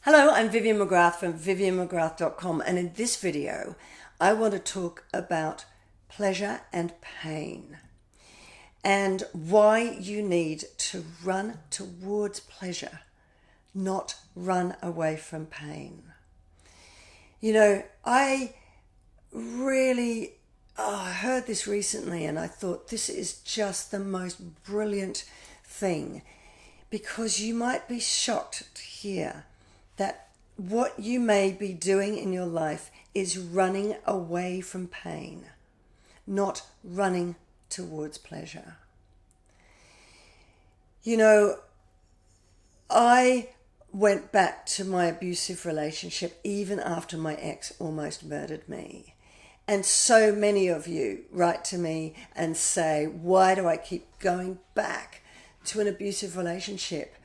Hello, I'm Vivian McGrath from vivianmcgrath.com, and in this video I want to talk about pleasure and pain and why you need to run towards pleasure, not run away from pain. You know, I heard this recently and I thought this is just the most brilliant thing, because you might be shocked to hear that what you may be doing in your life is running away from pain, not running towards pleasure. You know, I went back to my abusive relationship even after my ex almost murdered me. And so many of you write to me and say, why do I keep going back to an abusive relationship?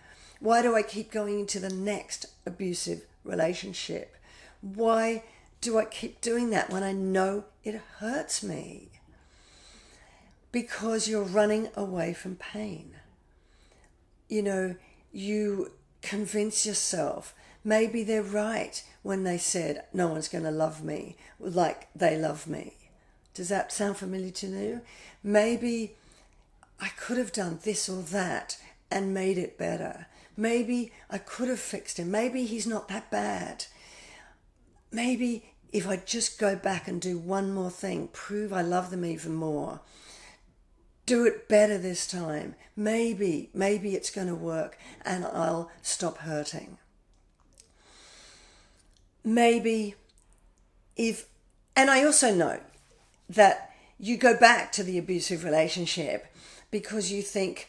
Why do I keep going into the next abusive relationship? Why do I keep doing that when I know it hurts me? Because you're running away from pain. You know, you convince yourself, maybe they're right when they said, no one's going to love me like they love me. Does that sound familiar to you? Maybe I could have done this or that and made it better. Maybe I could have fixed him. Maybe he's not that bad. Maybe if I just go back and do one more thing, prove I love them even more, do it better this time, maybe it's going to work and I'll stop hurting. Maybe and I also know that you go back to the abusive relationship because you think,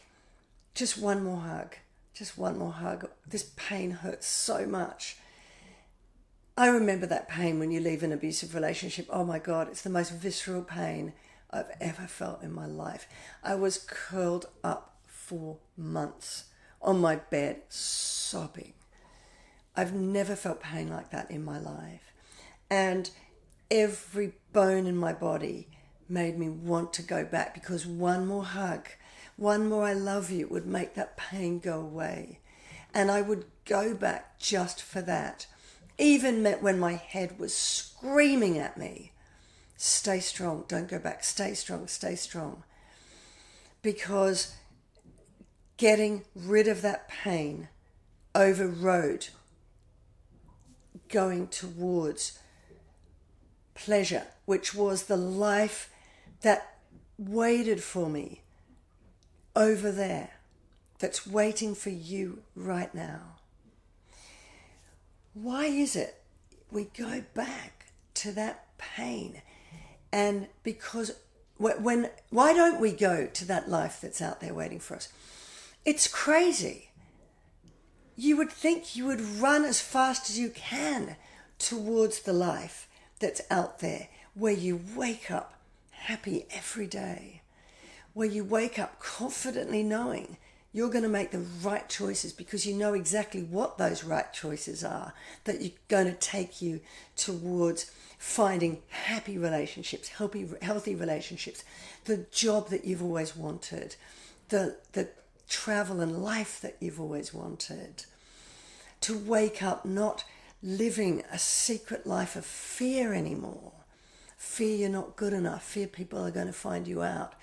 just one more hug. Just one more hug. This pain hurts so much. I remember that pain when you leave an abusive relationship. Oh my God, it's the most visceral pain I've ever felt in my life. I was curled up for months on my bed, sobbing. I've never felt pain like that in my life. And every bone in my body made me want to go back, because one more hug, one more I love you would make that pain go away. And I would go back just for that. Even when my head was screaming at me, stay strong, don't go back, stay strong, stay strong. Because getting rid of that pain overrode going towards pleasure, which was the life that waited for me over there, that's waiting for you right now. Why is it we go back to that pain? And because why don't we go to that life that's out there waiting for us? It's crazy. You would think you would run as fast as you can towards the life that's out there, where you wake up happy every day, where you wake up confidently knowing you're going to make the right choices, because you know exactly what those right choices are, that you're going to take you towards finding happy relationships, healthy relationships, the job that you've always wanted, the travel and life that you've always wanted. To wake up not living a secret life of fear anymore. Fear you're not good enough. Fear people are going to find you out.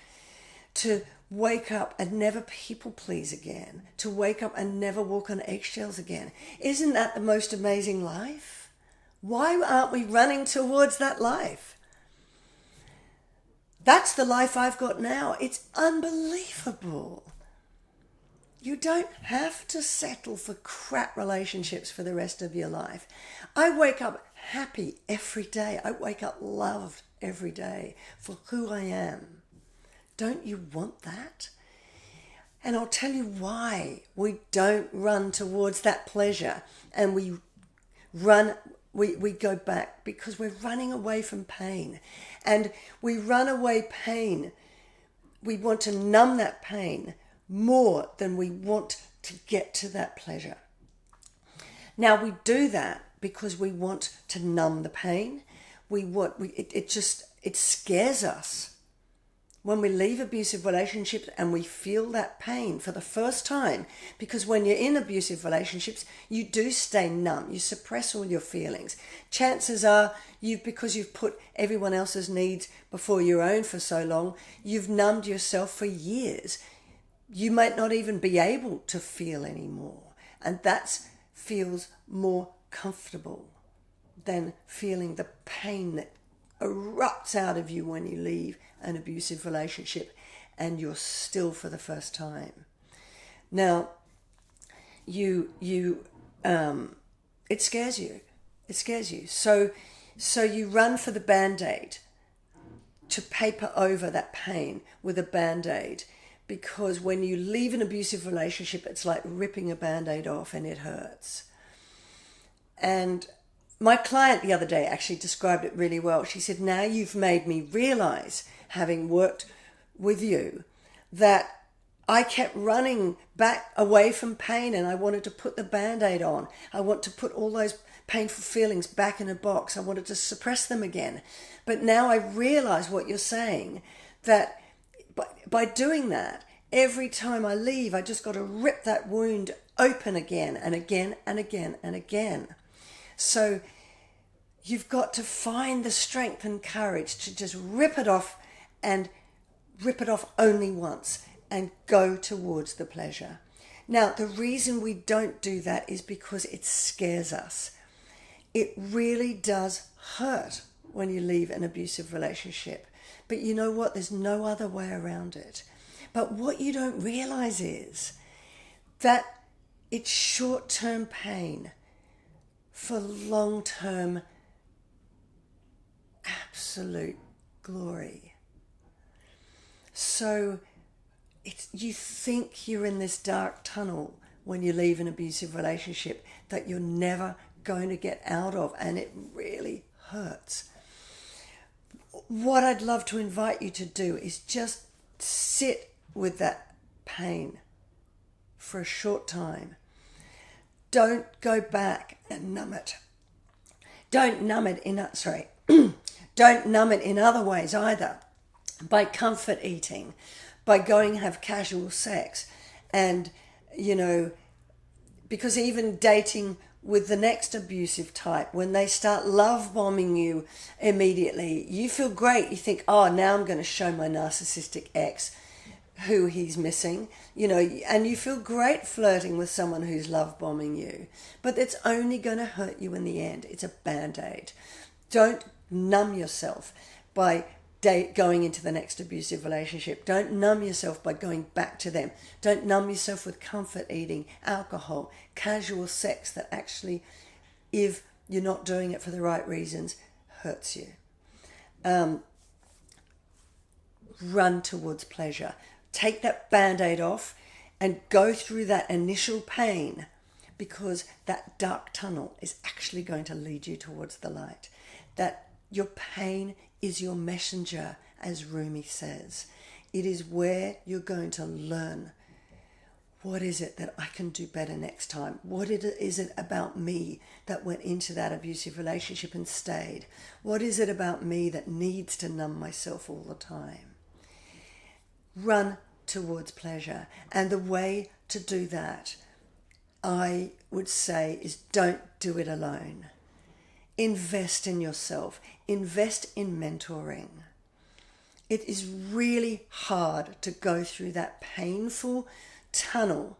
To wake up and never people please again. To wake up and never walk on eggshells again. Isn't that the most amazing life? Why aren't we running towards that life? That's the life I've got now. It's unbelievable. You don't have to settle for crap relationships for the rest of your life. I wake up happy every day. I wake up loved every day for who I am. Don't you want that? And I'll tell you why we don't run towards that pleasure and we go back, because we're running away from pain. And we run away pain. We want to numb that pain more than we want to get to that pleasure. Now we do that because we want to numb the pain. It scares us. when we leave abusive relationships and we feel that pain for the first time, because when you're in abusive relationships, you do stay numb, you suppress all your feelings. Chances are because you've put everyone else's needs before your own for so long, you've numbed yourself for years. You might not even be able to feel anymore. And that feels more comfortable than feeling the pain that erupts out of you when you leave an abusive relationship and you're still for the first time. Now, it scares you. It scares you. So you run for the Band-Aid to paper over that pain with a Band-Aid, because when you leave an abusive relationship, it's like ripping a Band-Aid off and it hurts. And my client the other day actually described it really well. She said, now you've made me realize, having worked with you, that I kept running back away from pain and I wanted to put the Band-Aid on. I want to put all those painful feelings back in a box. I wanted to suppress them again. But now I realize what you're saying, that by doing that, every time I leave, I just got to rip that wound open again and again and again and again. So you've got to find the strength and courage to just rip it off, and rip it off only once and go towards the pleasure. Now, the reason we don't do that is because it scares us. It really does hurt when you leave an abusive relationship. But you know what? There's no other way around it. But what you don't realize is that it's short-term pain for long-term absolute glory. So you think you're in this dark tunnel when you leave an abusive relationship that you're never going to get out of, and it really hurts. What I'd love to invite you to do is just sit with that pain for a short time. Don't go back and numb it. Don't numb it Don't numb it in other ways either. By comfort eating, by going have casual sex, and because even dating with the next abusive type, when they start love bombing you immediately, you feel great. You think, oh, now I'm going to show my narcissistic ex who he's missing, and you feel great flirting with someone who's love bombing you, but it's only going to hurt you in the end. It's a Band-Aid. Don't numb yourself by going into the next abusive relationship. Don't numb yourself by going back to them. Don't numb yourself with comfort eating, alcohol, casual sex that actually, if you're not doing it for the right reasons, hurts you. Run towards pleasure. Take that Band-Aid off and go through that initial pain, because that dark tunnel is actually going to lead you towards the light. That your pain is your messenger, as Rumi says. It is where you're going to learn, what is it that I can do better next time? What is it about me that went into that abusive relationship and stayed? What is it about me that needs to numb myself all the time? Run towards pleasure. And the way to do that, I would say, is don't do it alone. Invest in yourself. Invest in mentoring. It is really hard to go through that painful tunnel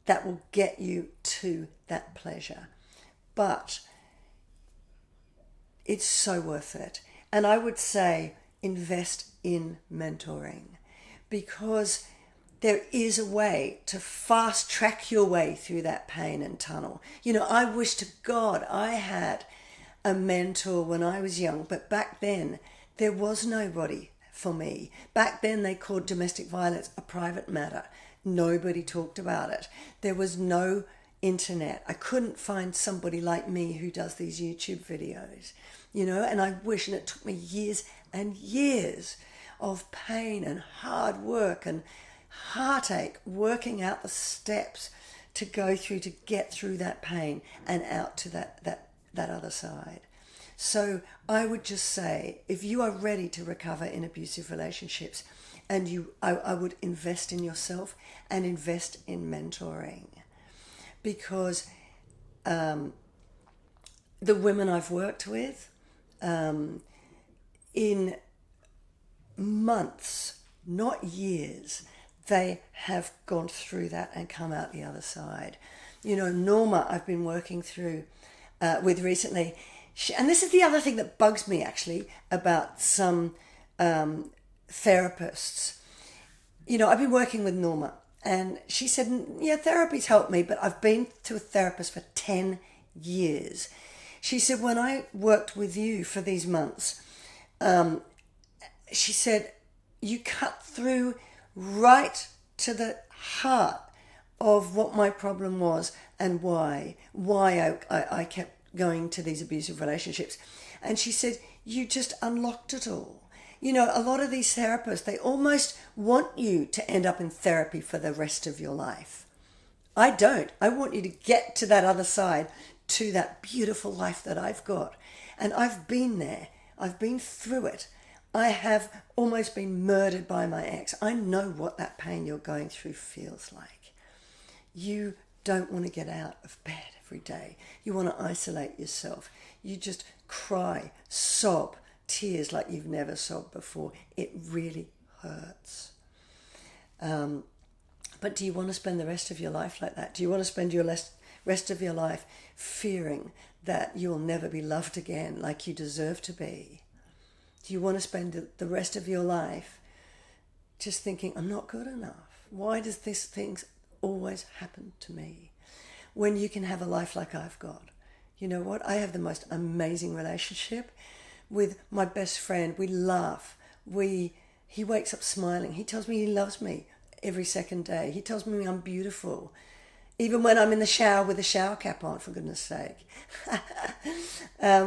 that will get you to that pleasure. But it's so worth it. And I would say invest in mentoring, because there is a way to fast track your way through that pain and tunnel. I wish to God I had a mentor when I was young, but back then there was nobody for me. Back then they called domestic violence a private matter. Nobody talked about it. There was no internet. I couldn't find somebody like me who does these YouTube videos, and I wish, and it took me years and years of pain and hard work and heartache, working out the steps to go through to get through that pain and out to that other side. So I would just say, if you are ready to recover in abusive relationships, and I would invest in yourself and invest in mentoring, because the women I've worked with, in months, not years, they have gone through that and come out the other side. You know, Norma, I've been working through with recently, and this is the other thing that bugs me actually about some therapists. You know, I've been working with Norma, and she said, yeah, therapy's helped me, but I've been to a therapist for 10 years. She said, when I worked with you for these months, she said, you cut through right to the heart of what my problem was and why I kept going to these abusive relationships. And she said, you just unlocked it all. You know, a lot of these therapists, they almost want you to end up in therapy for the rest of your life. I don't. I want you to get to that other side, to that beautiful life that I've got. And I've been there. I've been through it. I have almost been murdered by my ex. I know what that pain you're going through feels like. You don't want to get out of bed every day. You want to isolate yourself. You just cry, sob, tears like you've never sobbed before. It really hurts. But do you want to spend the rest of your life like that? Do you want to spend your rest of your life fearing that you'll never be loved again like you deserve to be? Do you want to spend the rest of your life just thinking, I'm not good enough? Why does these things always happen to me? When you can have a life like I've got. You know what? I have the most amazing relationship with my best friend. We laugh. He wakes up smiling. He tells me he loves me every second day. He tells me I'm beautiful. Even when I'm in the shower with a shower cap on, for goodness sake.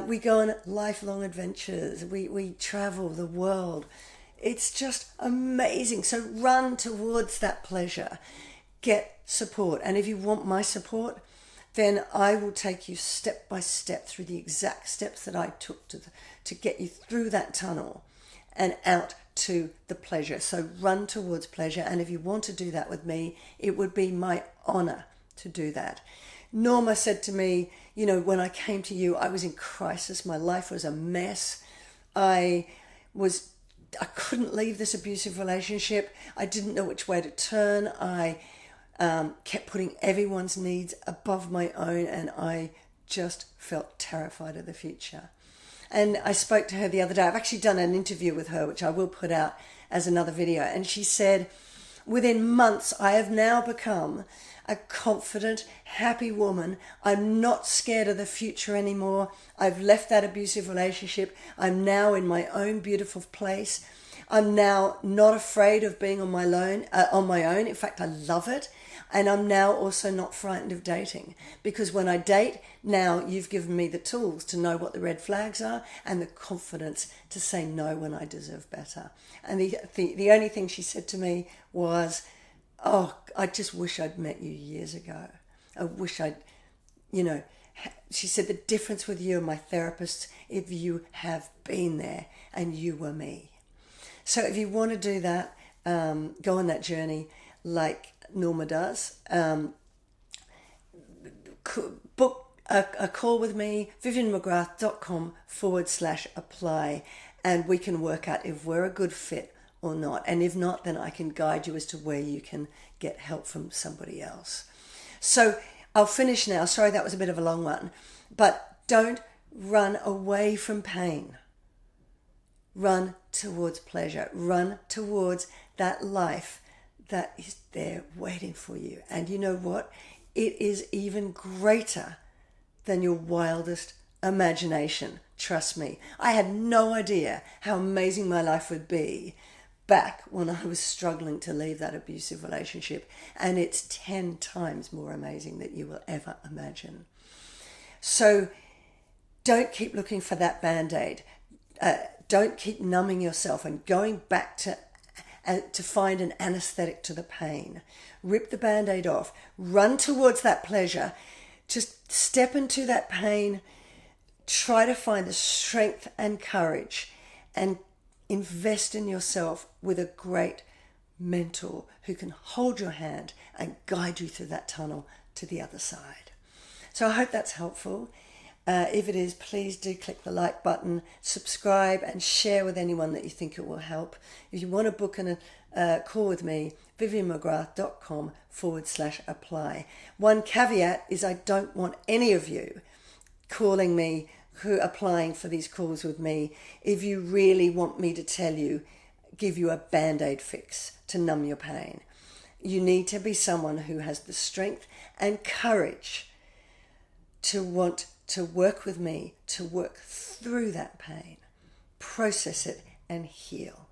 We go on lifelong adventures. We travel the world. It's just amazing. So run towards that pleasure. Get support. And if you want my support, then I will take you step by step through the exact steps that I took to get you through that tunnel and out to the pleasure. So run towards pleasure. And if you want to do that with me, it would be my honor to do that. Norma said to me, you know, when I came to you, I was in crisis. My life was a mess. I couldn't leave this abusive relationship. I didn't know which way to turn. I kept putting everyone's needs above my own, and I just felt terrified of the future. And I spoke to her the other day. I've actually done an interview with her, which I will put out as another video. And she said, within months, I have now become a confident, happy woman. I'm not scared of the future anymore. I've left that abusive relationship. I'm now in my own beautiful place. I'm now not afraid of being on my own. In fact, I love it. And I'm now also not frightened of dating, because when I date, now you've given me the tools to know what the red flags are and the confidence to say no when I deserve better. And the only thing she said to me was, oh, I just wish I'd met you years ago. I wish she said the difference with you and my therapist, if you have been there and you were me. So if you want to do that, go on that journey like Norma does. Book a call with me, vivianmcgrath.com/apply, and we can work out if we're a good fit or not. And if not, then I can guide you as to where you can get help from somebody else. So I'll finish now. Sorry, that was a bit of a long one. But don't run away from pain. Run towards pleasure. Run towards that life that is there waiting for you. And you know what? It is even greater than your wildest imagination. Trust me. I had no idea how amazing my life would be back when I was struggling to leave that abusive relationship. And it's 10 times more amazing than you will ever imagine. So don't keep looking for that Band-Aid. Don't keep numbing yourself and going back to find an anesthetic to the pain. Rip the Band-Aid off. Run towards that pleasure. Just step into that pain. try to find the strength and courage and invest in yourself with a great mentor who can hold your hand and guide you through that tunnel to the other side. So I hope that's helpful. If it is, please do click the like button, subscribe, and share with anyone that you think it will help. If you want to book a call with me, vivianmcgrath.com/apply. One caveat is I don't want any of you calling me who applying for these calls with me if you really want me to give you a band-aid fix to numb your pain. You need to be someone who has the strength and courage to want to work with me, to work through that pain, process it, and heal.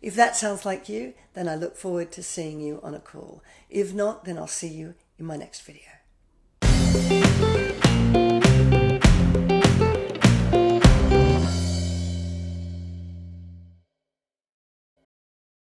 If that sounds like you, then I look forward to seeing you on a call. If not, then I'll see you in my next video.